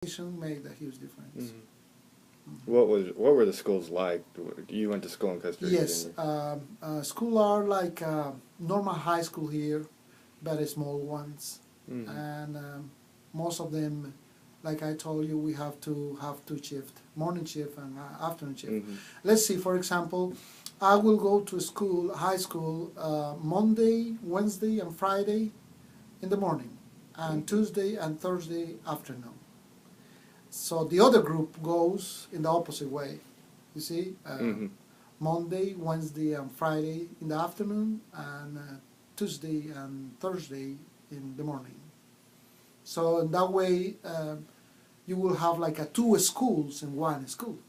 Made a huge difference. What were the schools like? You went to school in Costa Rica? Yes, school are like normal high school here, very small ones, and most of them, like I told you, we have to have two shift, morning shift and afternoon shift. Let's see, for example, I will go to school, high school, Monday, Wednesday, and Friday in the morning, and Tuesday and Thursday afternoon. So the other group goes in the opposite way. You see, Monday, Wednesday, and Friday in the afternoon, and Tuesday and Thursday in the morning. So in that way, you will have like two schools in one school.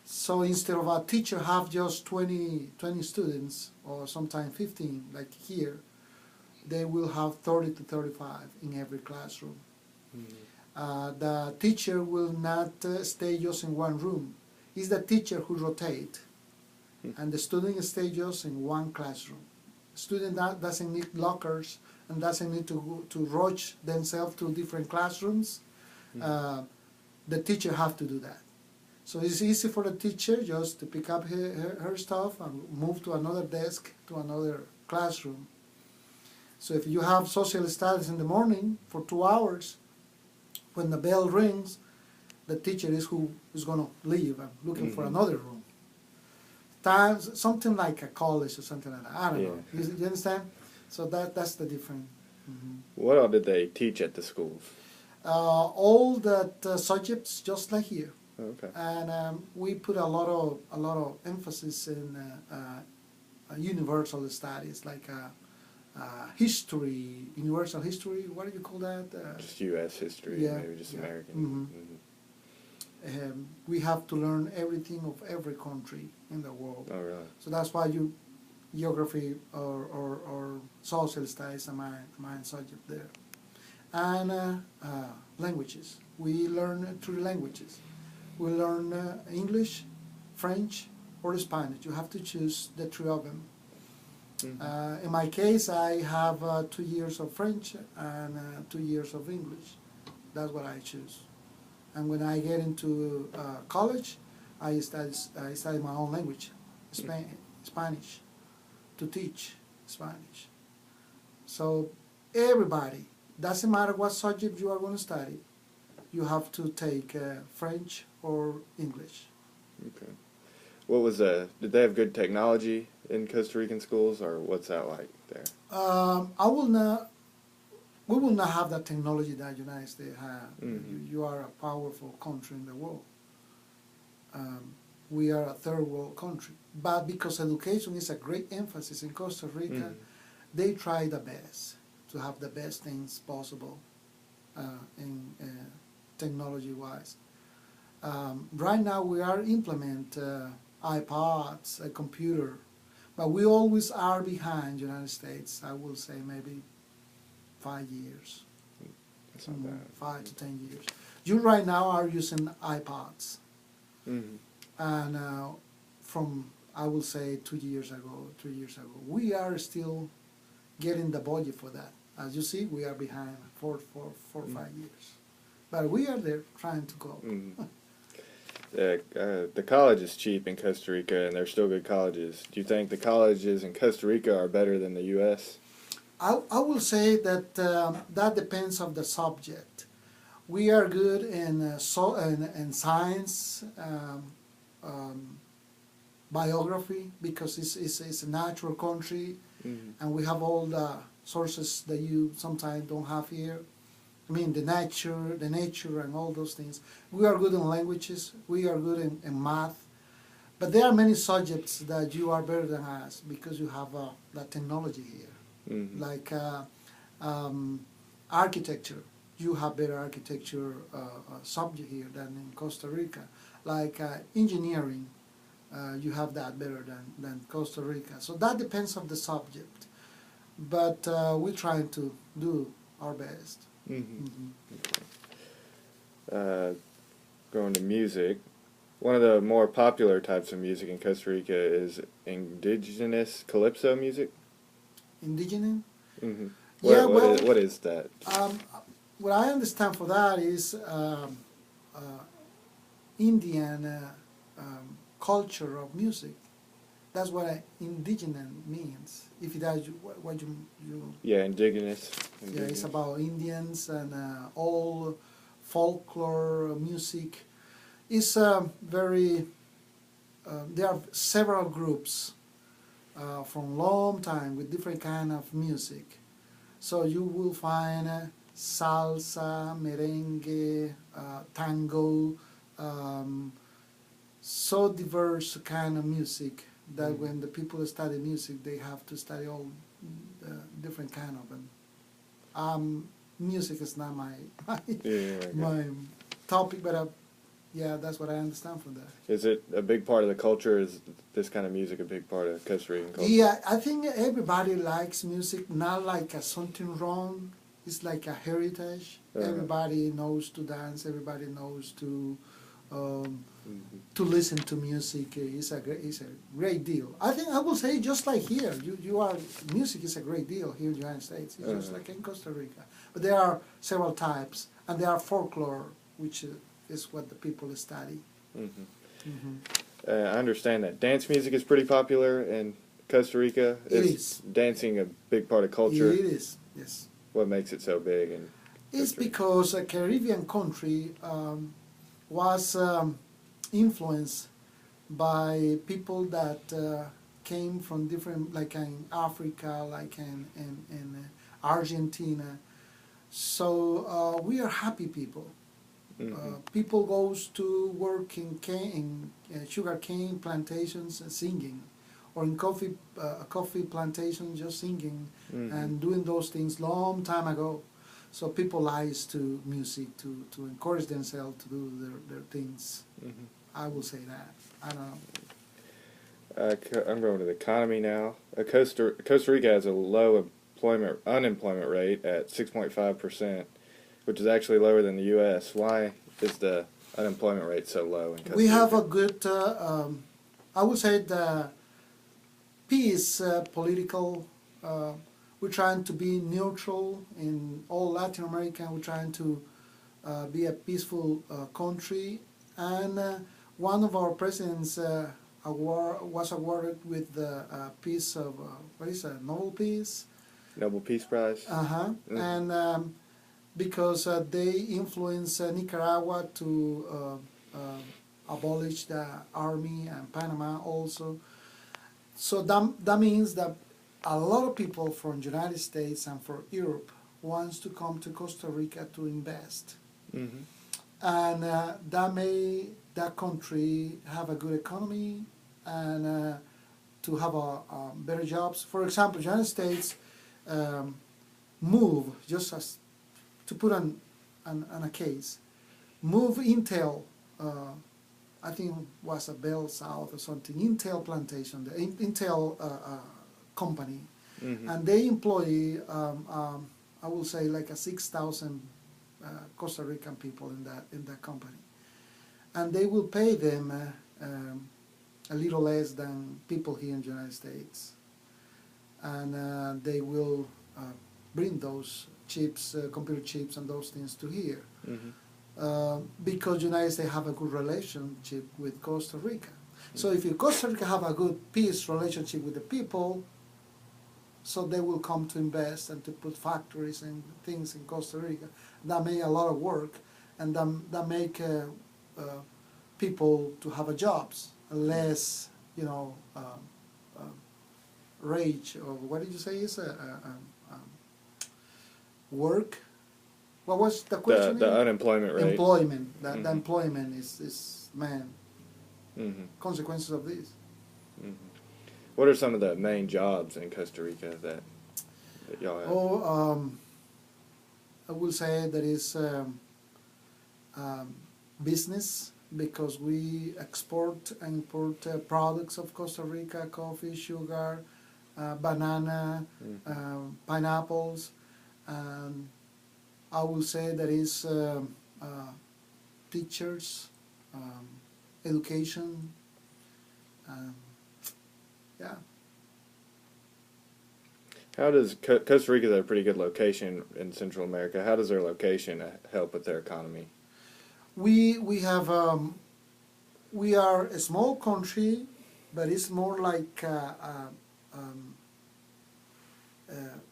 So instead of a teacher have just 20 students, or sometimes 15, like here, they will have 30 to 35 in every classroom. The teacher will not stay just in one room. It's the teacher who rotates, and the student stays just in one classroom. Student doesn't need lockers and doesn't need to rush themselves to different classrooms. The teacher have to do that. So it's easy for the teacher just to pick up her stuff and move to another desk, to another classroom. So if you have social studies in the morning for 2 hours, when the bell rings, the teacher is who is going to leave and looking for another room. Something like a college or something like that. I don't know. You understand? So that's the difference. What all did they teach at the schools? All that subjects, just like here. Okay. And we put a lot of emphasis in universal studies, like history, universal history. What do you call that? Just U.S. history, maybe just American. We have to learn everything of every country in the world. Oh, really? So that's why geography or social studies are my subject there. And languages. We learn 3 languages. We learn English, French, or Spanish. You have to choose the 3 of them. In my case, I have 2 years of French and 2 years of English. That's what I choose. And when I get into college, I study my own language, Spanish, to teach Spanish. So everybody, doesn't matter what subject you are going to study, you have to take French or English. Okay. What was did they have good technology in Costa Rican schools, or what's that like there? We will not have that technology that the United States have. You are a powerful country in the world. We are a third world country. But because education is a great emphasis in Costa Rica, they try the best to have the best things possible in technology-wise. Right now we are implement iPods, a computer, but we always are behind the United States. I will say maybe 5 years. That's not bad. 5 to 10 years. You right now are using iPods. And from, I will say, 2 years ago, 3 years ago, we are still getting the budget for that. As you see, we are behind 4 or 5 years. But we are there trying to go. The college is cheap in Costa Rica, and they're still good colleges. Do you think the colleges in Costa Rica are better than the U.S.? I will say that that depends on the subject. We are good in science, biography, because it's a natural country, and we have all the sources that you sometimes don't have here. I mean, the nature and all those things. We are good in languages. We are good in math. But there are many subjects that you are better than us because you have that technology here. Like architecture. You have better architecture subject here than in Costa Rica. Like engineering, you have that better than Costa Rica. So that depends on the subject. But we're trying to do our best. Going to music, one of the more popular types of music in Costa Rica is indigenous calypso music. Indigenous? What is that? what I understand for that is uh, Indian culture of music. That's what indigenous means. If that's what you Yeah, indigenous. yeah, it's about Indians and all folklore music. It's very. There are several groups from long time with different kind of music. So you will find salsa, merengue, tango, um, so diverse kind of music that when the people study music, they have to study all different kind of them. Music is not my Yeah. my topic, but yeah, that's what I understand from that. Is it a big part of the culture? Is this kind of music a big part of Costa Rican culture? Yeah, I think everybody likes music, not like something wrong. It's like a heritage. Everybody knows to dance. Everybody knows um, to listen to music. It's a great deal. I think I will say just like here, you are music is a great deal here in the United States. It's just like in Costa Rica, but there are several types, and there are folklore, which is what the people study. I understand that dance music is pretty popular in Costa Rica. Is dancing a big part of culture? It is, yes. What makes it so big? It's because a Caribbean country was influenced by people that came from different, like in Africa, like in Argentina. So we are happy people. People goes to work in sugar cane plantations singing, or in coffee plantations just singing and doing those things long time ago. So people likes to music to encourage themselves to do their things. I will say that. I don't know. I'm going to the economy now. Costa Rica has a low unemployment rate at 6.5%, which is actually lower than the U.S. Why is the unemployment rate so low in Costa Rica? We have a good, I would say, the peace political. We're trying to be neutral in all Latin America. We're trying to be a peaceful country. And one of our presidents was awarded with the peace of, what is it, Nobel Peace? Nobel Peace Prize. And because they influenced Nicaragua to abolish the army, and Panama also. So that means that a lot of people from the United States and from Europe wants to come to Costa Rica to invest. And that made that country have a good economy and to have better jobs. For example, the United States move, just as to put on a case, move Intel, I think was a Bell South or something, Intel plantation, the Intel company, and they employ, I will say, like 6,000 Costa Rican people in that company, and they will pay them a little less than people here in the United States, and they will bring those chips, computer chips, and those things to here, because the United States have a good relationship with Costa Rica. So if Costa Rica have a good peace relationship with the people, so they will come to invest and to put factories and things in Costa Rica. That make a lot of work, and that make people to have a jobs, less, rage, or what did you say is work? What was the question? The unemployment rate. Employment. The employment is consequences of this. What are some of the main jobs in Costa Rica that y'all have? I will say that is business, because we export and import products of Costa Rica: coffee, sugar, banana, pineapples. I will say that is teachers, education. Yeah. How does Costa Rica is a pretty good location in Central America? How does their location help with their economy? We have we are a small country, but it's more like um,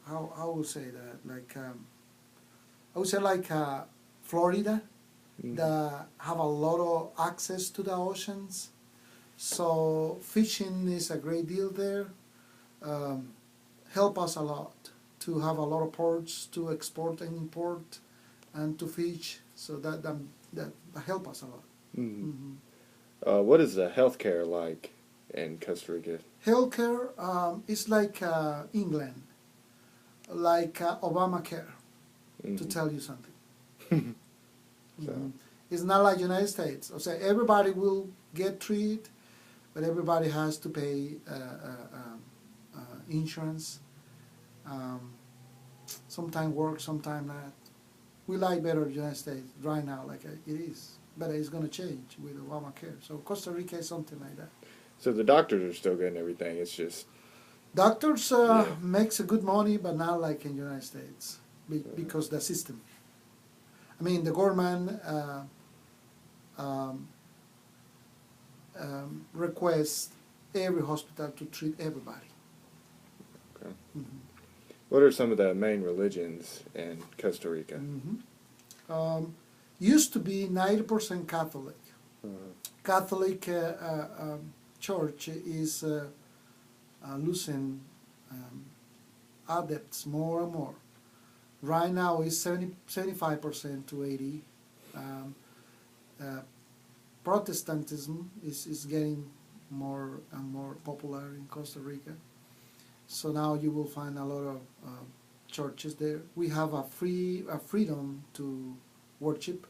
how would say that, like I would say like Florida, that have a lot of access to the oceans. So fishing is a great deal there. Um, help us a lot to have a lot of ports to export and import and to fish. So that help us a lot. Mm-hmm. Mm-hmm. What is the healthcare like in Costa Rica? Healthcare is like England, like Obamacare, to tell you something. So, Mm-hmm. It's not like United States. I say everybody will get treated, but everybody has to pay insurance. Sometime work, sometime not. We like better the United States right now, like it is, but it's going to change with Obamacare. So Costa Rica is something like that. so the doctors are still good and everything. It's just Doctors yeah. makes a good money, but not like in the United States because the system. I mean, the government um, requests every hospital to treat everybody. Okay. Mm-hmm. What are some of the main religions in Costa Rica? Mm-hmm. Used to be 90% Catholic. Catholic church is losing adepts more and more. Right now it's 75% to 80. Protestantism is getting more and more popular in Costa Rica. So now you will find a lot of churches there. We have a freedom to worship,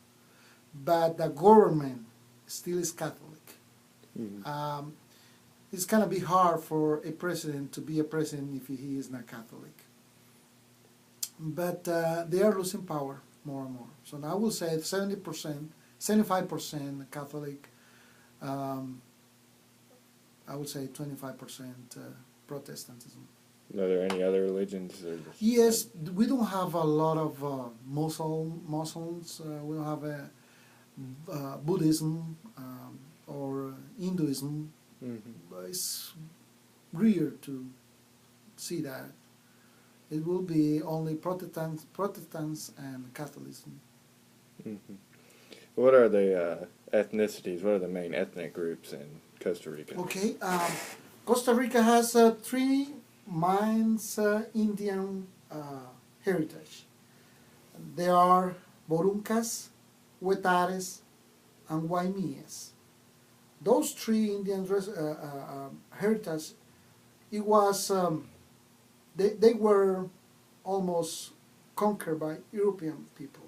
but the government still is Catholic. Mm-hmm. It's gonna be hard for a president to be a president if he is not Catholic. But they are losing power more and more. So now I will say 70%, 75% Catholic. I would say 25% Protestantism. Are there any other religions? Or just, Yes, we don't have a lot of Muslims. We don't have Buddhism or Hinduism. mm-hmm. It's rare to see that. It will be only Protestants and Catholicism. Mm-hmm. What are the ethnicities? What are the main ethnic groups in Costa Rica? Okay, Costa Rica has three main Indian heritage. There are Boruncas, Huetares, and Guaymies. Those three Indian heritage, it was they were almost conquered by European people,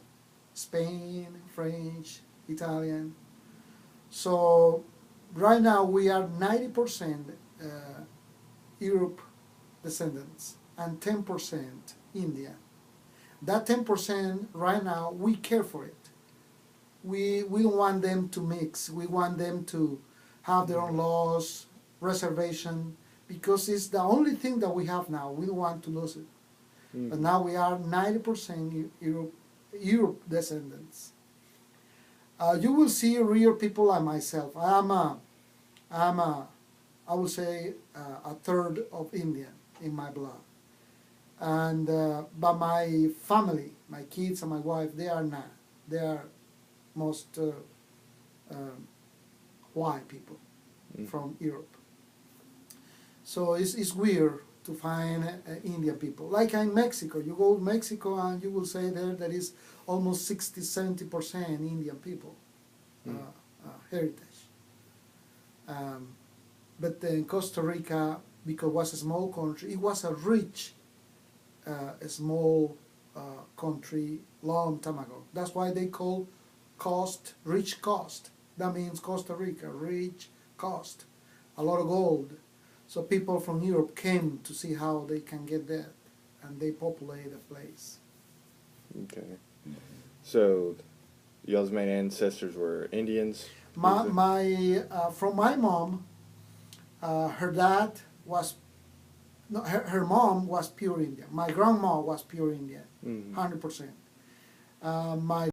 Spain, French, Italian. So right now we are 90% Europe descendants and 10% India. That 10% right now we care for it. We don't want them to mix. We want them to have their own laws, reservation, because it's the only thing that we have now. We don't want to lose it. Mm-hmm. But now we are 90% Europe descendants. You will see real people like myself. I would say a third of Indian in my blood. And but my family, my kids and my wife, they are not. They are most white people from Europe. So it's weird to find Indian people. Like in Mexico, you go to Mexico and you will say there is almost 60-70% Indian people heritage. But in Costa Rica, because it was a small country, it was a rich, a small country long time ago. That's why they call rich coast. That means Costa Rica, rich coast, a lot of gold. So people from Europe came to see how they can get that, and they populate the place. Okay. So, y'all's main ancestors were Indians? From my mom, her dad was no, her mom was pure Indian. My grandma was pure Indian, 100%. My